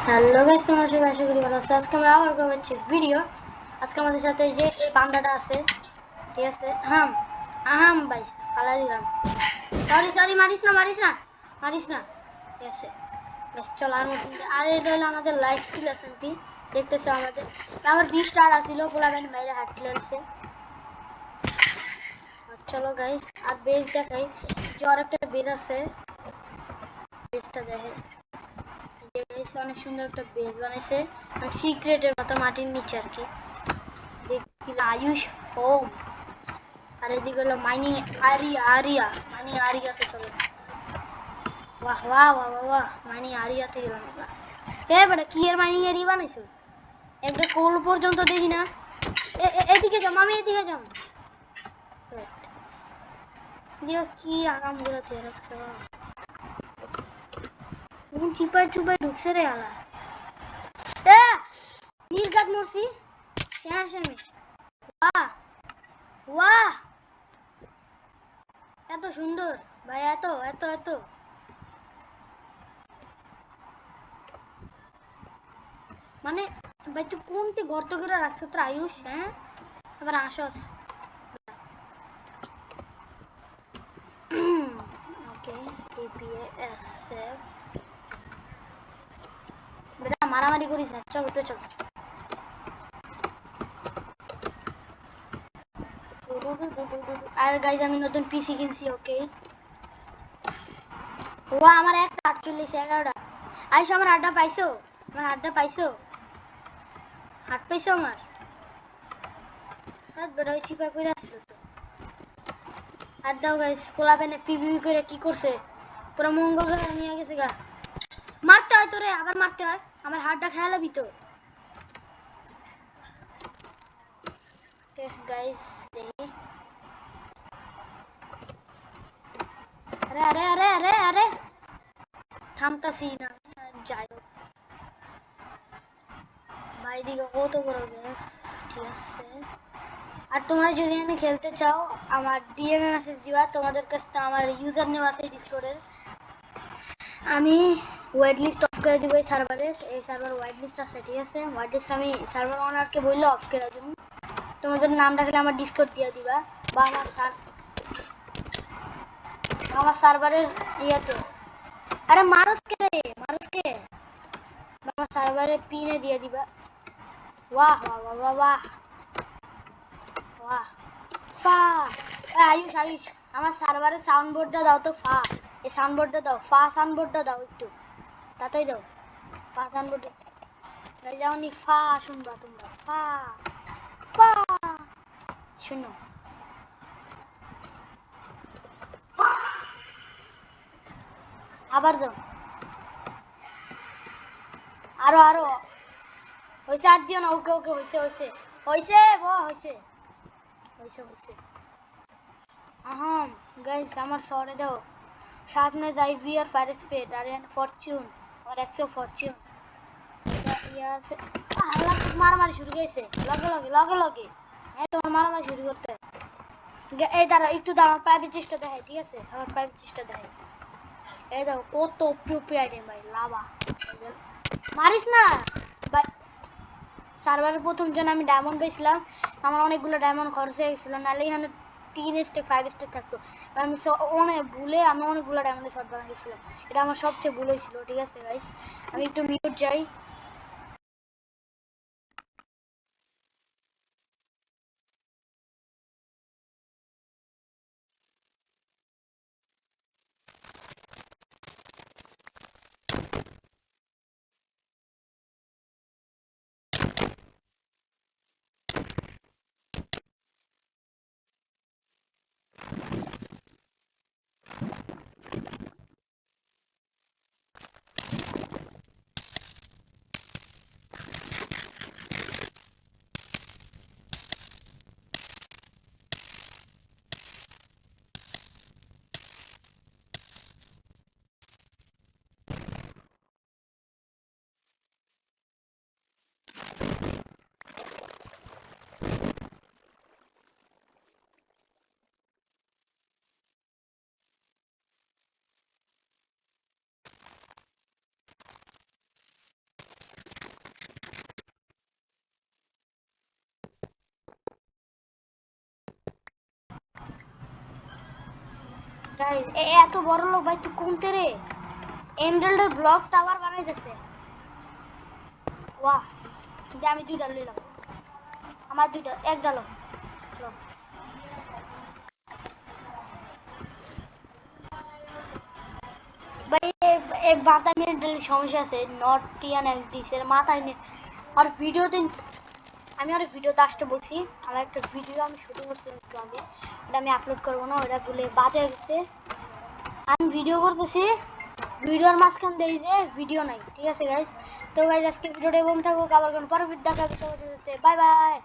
Hello guys, তোমরা সবাই আশা করি ভালো আছো। আজকে আমরা আবার করছি ভিডিও। আজকে আমাদের সাথে যে এই বান্দাটা আছে, ঠিক আছে? আহাম ভাই, ফালা দিলাম। সরি সরি, মারিস না ঠিক আছে গাইস, চল। আর এটা হলো আমাদের লাইফ স্কিল এসএমপি, দেখতেছো আমাদের। আমার 20 স্টার আছিল, পোলাবেন বাইরে হাট খেলছে। চলো গাইস, আর বেজ দেখাই। জ্বর একটা বেজ আছে, বেজটা দেখে। অনেক সুন্দর একটা বেজ বানাইছে, মানে সিক্রেটের মতো মাটির নিচে আর কি। দেখি আয়ুষ হোম। আর এদিকে হলো মাইনিং আরিয়াতে চলো। বাহ বাহ বাহ বাহ বাহ, মাইনিং আরিয়াতে গেলাম আমরা। বেটা কি এর মাইনিং এরিয়া বানাইছো? একটা কোল পর্যন্ত দেখি না। এদিকে যাও মামি, এদিকে যাও। দিও কি আগাম গুলো দিয়ে রাখছো। চিপাই চুপাই ঢুকছে রে আলা। নীলগাত মরছি। হ্যাঁ আমি। বাহ বাহ, এত সুন্দর ভাই, এত এত এত মানে ভাই, তুই কোনটি গর্ত করে রাখছো তোর আয়ুষ? হ্যাঁ, আবার আসস। ওকে, টিপিএস সেভ। বেটা মারামারি করিস না, চল উঠে চল। আর গাইজ আমি নতুন পিসি কিনছি। ওকে, ও আমার একটা 48 11টা। আইসো, আমার আড্ডা পাইছো? আমার আড্ডা পাইছো? হাট পাইছো আমার? হাত বেটা ওই চিপা করে আসলো তো। আর দাও গাইজ, পোলাপেনে পিভিপি করে কি করছে, পুরো মঙ্গল গ্রহে নিয়ে গেছে গা। মারতে হয় তোরে, আবার মারতে হয়। আমার হাতটা খেয়ালাবি তো। গাইজ দেখি। আরে আরে আরে আরে আরে, থামতাছি না। যাই হোক ভাই, দিকে কত বড় গেম, ঠিক আছে। আর তোমরা যদি এখানে খেলতে চাও, আমার ডিএমএ মেসেজ দিবা। তোমাদের কাছে আমার ইউজার নেম আছে ডিসকর্ডের। আমি ওয়েট লিস্ট অফ করে দিব এই সার্ভারের। এই সার্ভার ওয়েট লিস্ট আছে, ঠিক আছে? ওয়েট লিস্ট আমি সার্ভার ওনারকে বললে অফ করে দেব। তোমাদের নামটা খালি আমার ডিসকর্ড দিয়ে দিবা, বা আমার সার্ভারের ইয়াতে। আরে মানুষকে মানুষকে আমার সার্ভারের পিনে দিয়ে দিবা। বাহ বাহ বাহ বাহ বাহ বাহ। ফা, আয়ুষ আয়ুষ, আমার সার্ভারের সাউন্ড বোর্ডটা দাও তো। ফা, এই সাউন্ড বোর্ডটা দাও। ফা সাউন্ড বোর্ডটা দাও একটু, তাতেই দাও। ফা সাউন্ড বোর্ডে যেমন ফা শুনবা তোমরা। ফা ফা শুনো। আবার দাও। আরো আরো হয়েছে, আর দিও না। ওকে ওকে, হয়েছে হয়েছে হয়েছে হয়েছে হয়েছে হয়েছে। গাইস আমার শহরে দাও। সামনে যাই বিয়ার প্যারিস পেট আর ফরচুন আর 100 ফরচুন। মারামারি শুরু গেছে লগে লগে লগে লগে। হ্যাঁ, তোমার মারামারি শুরু করতে। এই দাঁড়া একটু, দাঁড়া আমার প্রাইভেট চেষ্টা দেখাই, ঠিক আছে? আমার প্রাইভেট চেষ্টা দেখাই। এই দাও কত পিউপি আইটেম ভাই, লাভা। মারিস না ভাই। সার্ভারের প্রথম জন আমি ডায়মন্ড পেয়েছিলাম, আমার অনেকগুলো ডায়মন্ড খরচ হয়ে গেছিল, নাহলে এখানে 3 স্টেক 5 স্টেক থাকতো। আমি অনেক ভুলে আমি অনেকগুলো ডায়মন্ডে শর্ট বানা গেছিলাম। এটা আমার সবচেয়ে ভুল হয়েছিল, ঠিক আছে গাইস? আমি একটু মিউট যাই। গাইস এত বড় লোক ভাই তুই কোনতে রে এমরাল্ডের ব্লক টাওয়ার বানাইতেছে বাহ যে আমি দুইটা লইলাম আমার দুইটা এক ডালো ভাই এই বাদামের সমস্যা আছে নটিয়ান এক্সডিস এর মাথায় আর ভিডিওতে আমি আর ভিডিওতে আসতে বলছি আমার একটা ভিডিও আমি শুটিং করছি একটু আগে ওটা আমি আপলোড করবো না ওটা বলে বাজে গেছে আমি ভিডিও করতেছি ভিডিওর মাঝখান দিয়ে যে ভিডিও নাই ঠিক আছে গাইস তো গাইস আজকে ভিডিওটা এমন থাকুক আবার কোন পরবর্তী দেখা হবে বাই বাই